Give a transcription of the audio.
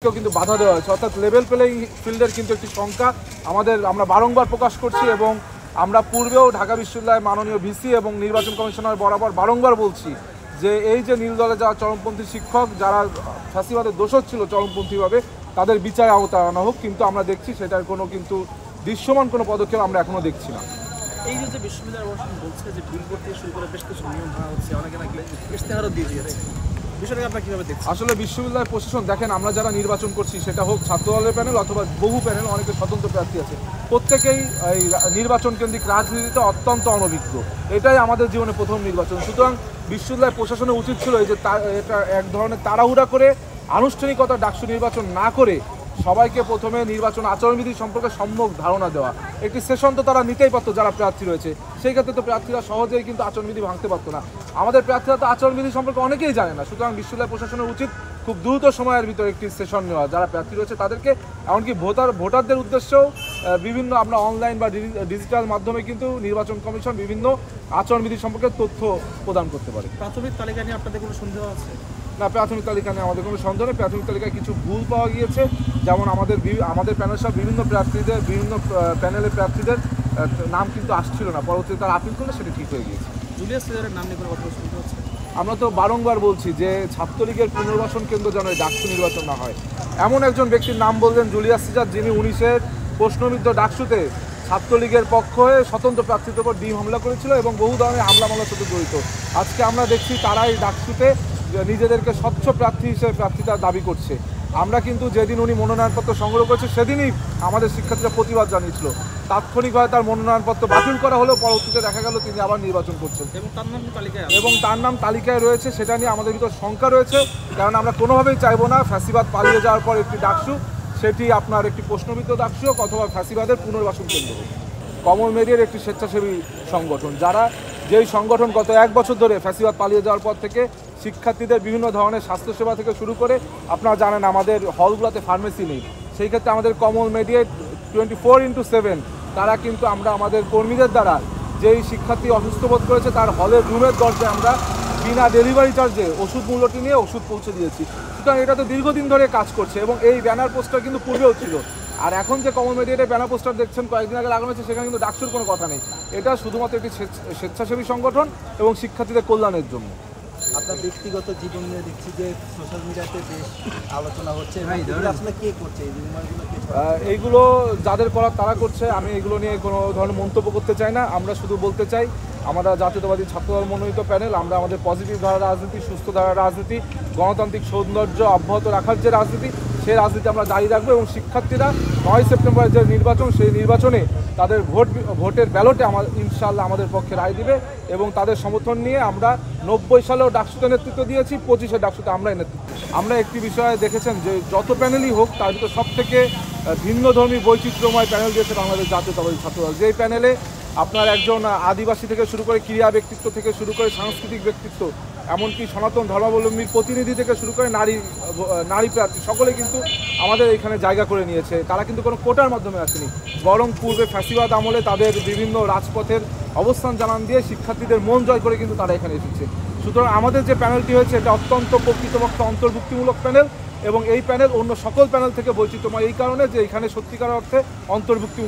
দিকেও কিন্তু বাধা দেওয়া হয়েছে, অর্থাৎ লেভেল প্লেইং ফিল্ডের কিন্তু একটি শঙ্কা আমরা বারংবার প্রকাশ করছি এবং আমরা পূর্বেও ঢাকা বিশ্ববিদ্যালয়ের মাননীয় ভিসি এবং নির্বাচন কমিশনার বরাবর বারংবার বলছি যে এই যে নীল দলে যারা চরমপন্থী শিক্ষক যারা ফ্যাসিবাদের দোষর ছিল চরমপন্থীভাবে তাদের বিচারে আওতায় আনা হোক, কিন্তু আমরা দেখছি সেটার কোনো কিন্তু দৃশ্যমান কোনো পদক্ষেপ আমরা এখনও দেখছি না। এই যে বিশ্ববিদ্যালয় প্রশাসন বলছে যে বিল করতে শুরু করে বেশ কিছু নিয়ম ভাঙা হচ্ছে, অনেকে নাকি ইশতেহারও দিয়ে দিয়েছে, বিষয়টাকে আপনারা কীভাবে দেখছেন? আসলে বিশ্ববিদ্যালয় প্রশাসন দেখেন, আমরা যারা নির্বাচন করছি সেটা হোক ছাত্রদলের প্যানেল অথবা বহু প্যানেল, অনেকে স্বতন্ত্র প্রার্থী আছে, প্রত্যেকেই এই নির্বাচন কেন্দ্রিক রাজনীতিতে অত্যন্ত অনভিজ্ঞ। এটাই আমাদের জীবনে প্রথম নির্বাচন। সুতরাং বিশ্ববিদ্যালয় প্রশাসনের উচিত ছিল এই যে এটা এক ধরনের তাড়াহুড়া করে আনুষ্ঠানিকতা ডাকসু নির্বাচন না করে সবাইকে প্রথমে নির্বাচন আচরণবিধি সম্পর্কে সম্যক ধারণা দেওয়া। একটি সেশন তো তারা নিতেই পারতো যারা প্রার্থী রয়েছে, সেই ক্ষেত্রে তো প্রার্থীরা সহজেই কিন্তু আচরণবিধি ভাঙতে পারতো না। আমাদের প্রার্থীরা তো আচরণবিধি সম্পর্কে অনেকেই জানে না। সুতরাং বিশ্ববিদ্যালয় প্রশাসনের উচিত খুব দ্রুত সময়ের ভিতরে একটি সেশন নেওয়া, যারা প্রার্থী রয়েছে তাদেরকে, এমনকি ভোটারদের উদ্দেশ্যেও বিভিন্ন আমরা অনলাইন বা ডিজিটাল মাধ্যমে কিন্তু নির্বাচন কমিশন বিভিন্ন আচরণবিধি সম্পর্কে তথ্য প্রদান করতে পারে। প্রাথমিক তালিকা নিয়ে আপনাদের কোনো সন্দেহ আছে? না, প্রাথমিক তালিকা নিয়ে আমাদের কোনো সন্দেহ নেই। প্রাথমিক তালিকায় কিছু ভুল পাওয়া গিয়েছে, যেমন আমাদের প্যানেল সব বিভিন্ন প্যানেলের প্রার্থীদের নাম কিন্তু আসছিল না, পরবর্তীতে তারা আপিল করলে সেটা ঠিক হয়ে গিয়েছে। জুলিয়াস সিজারের নাম নিয়ে কোনো কথা শুনতে হচ্ছে? আমরা তো বারংবার বলছি যে ছাত্রলীগের পুনর্বাসন কেন্দ্র যেন ডাকসু নির্বাচন না হয়। এমন একজন ব্যক্তির নাম বললেন জুলিয়াস সিজার, যিনি 19-এর প্রশ্নবিদ্ধ ডাকসুতে ছাত্রলীগের পক্ষ হয়ে স্বতন্ত্র প্রার্থীদের উপর ডিম হামলা করেছিল এবং বহু ধরনের হামলা মামলার সাথে জড়িত। আজকে আমরা দেখছি তারাই ডাকসুতে নিজেদেরকে স্বচ্ছ প্রার্থী হিসেবে প্রার্থিতার দাবি করছে। আমরা কিন্তু যেদিন উনি মনোনয়নপত্র সংগ্রহ করেছে সেদিনই আমাদের শিক্ষার্থীরা প্রতিবাদ জানিয়েছিল। তাৎক্ষণিকভাবে তার মনোনয়নপত্র বাতিল করা হলেও পরবর্তীতে দেখা গেল তিনি আবার নির্বাচন করছেন এবং তার নাম তালিকায় রয়েছে। সেটা নিয়ে আমাদের ভিতর শঙ্কা রয়েছে, কারণ আমরা কোনোভাবেই চাইবো না ফ্যাসিবাদ পালিয়ে যাওয়ার পর একটি ডাকসু সেটি আপনার একটি প্রশ্নবিদ্ধ ডাকসু হোক অথবা ফ্যাসিবাদের পুনর্বাসন কেন্দ্র হোক। কমল মেডিয়ার একটি স্বেচ্ছাসেবী সংগঠন, যেই সংগঠন গত 1 বছর ধরে ফ্যাসিবাদ পালিয়ে যাওয়ার পর থেকে শিক্ষার্থীদের বিভিন্ন ধরনের স্বাস্থ্যসেবা থেকে শুরু করে, আপনারা জানেন আমাদের হলগুলোতে ফার্মেসি নেই, সেই ক্ষেত্রে আমাদের কমল মেডিয়েট 24/7 তারা কিন্তু আমরা আমাদের কর্মীদের দ্বারা যেই শিক্ষার্থী অসুস্থ বোধ করেছে তার হলের রুমের দরজায় আমরা বিনা ডেলিভারি চার্জে ওষুধ মূল্যটি নিয়ে ওষুধ পৌঁছে দিয়েছি। সুতরাং এটা তো দীর্ঘদিন ধরে কাজ করছে এবং এই ব্যানার পোস্টার কিন্তু পূর্বেও ছিল। আর এখন যে কমল মেডিয়েটের ব্যানার পোস্টার দেখছেন কয়েকদিন আগে লাগানো হয়েছে, সেখানে কিন্তু ডাকসুর কোনো কথা নেই। এটা শুধুমাত্র একটি স্বেচ্ছাসেবী সংগঠন এবং শিক্ষার্থীদের কল্যাণের জন্য। আপনার ব্যক্তিগত জীবন নিয়ে দেখছি যে সোশ্যাল মিডিয়াতে বেশ আলোচনা হচ্ছে, আসলে কে করছে এইগুলো? যাদের করার তারা করছে, আমি এগুলো নিয়ে কোনো ধরনের মন্তব্য করতে চাই না। আমরা শুধু বলতে চাই আমরা জাতীয়তাবাদী ছাত্রদল মনোনীত প্যানেল, আমরা আমাদের পজিটিভ ধারা রাজনীতি, সুস্থ ধারা রাজনীতি, গণতান্ত্রিক সৌন্দর্য অব্যাহত রাখার যে রাজনীতি, সেই রাজনীতি আমরা জারি রাখবো এবং শিক্ষার্থীরা 9 সেপ্টেম্বরের যে নির্বাচন, সেই নির্বাচনে তাদের ভোটের ব্যালটে ইনশাআল্লাহ আমাদের পক্ষে রায় দিবে এবং তাদের সমর্থন নিয়ে আমরা 90 সালেও ডাকসুতে নেতৃত্ব দিয়েছি, 25-এর ডাকসুতে আমরাই নেতৃত্ব। আমরা একটি বিষয়ে দেখেছেন যে যত প্যানেলই হোক তার ভিতরে সবথেকে ভিন্নধর্মী বৈচিত্র্যময় প্যানেল দিয়েছে বাংলাদেশ জাতীয়তাবাদী ছাত্রদল। যেই প্যানেলে আপনার একজন আদিবাসী থেকে শুরু করে ক্রীড়া ব্যক্তিত্ব থেকে শুরু করে সাংস্কৃতিক ব্যক্তিত্ব, এমনকি সনাতন ধর্মাবলম্বীর প্রতিনিধি থেকে শুরু করে নারী প্রার্থী সকলে কিন্তু আমাদের এখানে জায়গা করে নিয়েছে। তারা কিন্তু কোনো কোটার মাধ্যমে আসেনি, বরং পূর্বে ফ্যাসিবাদ আমলে তাদের বিভিন্ন রাজপথের অবস্থান জানান দিয়ে শিক্ষার্থীদের মন জয় করে কিন্তু তারা এখানে এসেছে। সুতরাং আমাদের যে প্যানেলটি হয়েছে এটা অত্যন্ত প্রকৃতপক্ষে অন্তর্ভুক্তিমূলক প্যানেল এবং এই প্যানেল অন্য সকল প্যানেল থেকে বৈচিত্র্যময় এই কারণে যে এখানে সত্যিকার অর্থে অন্তর্ভুক্তি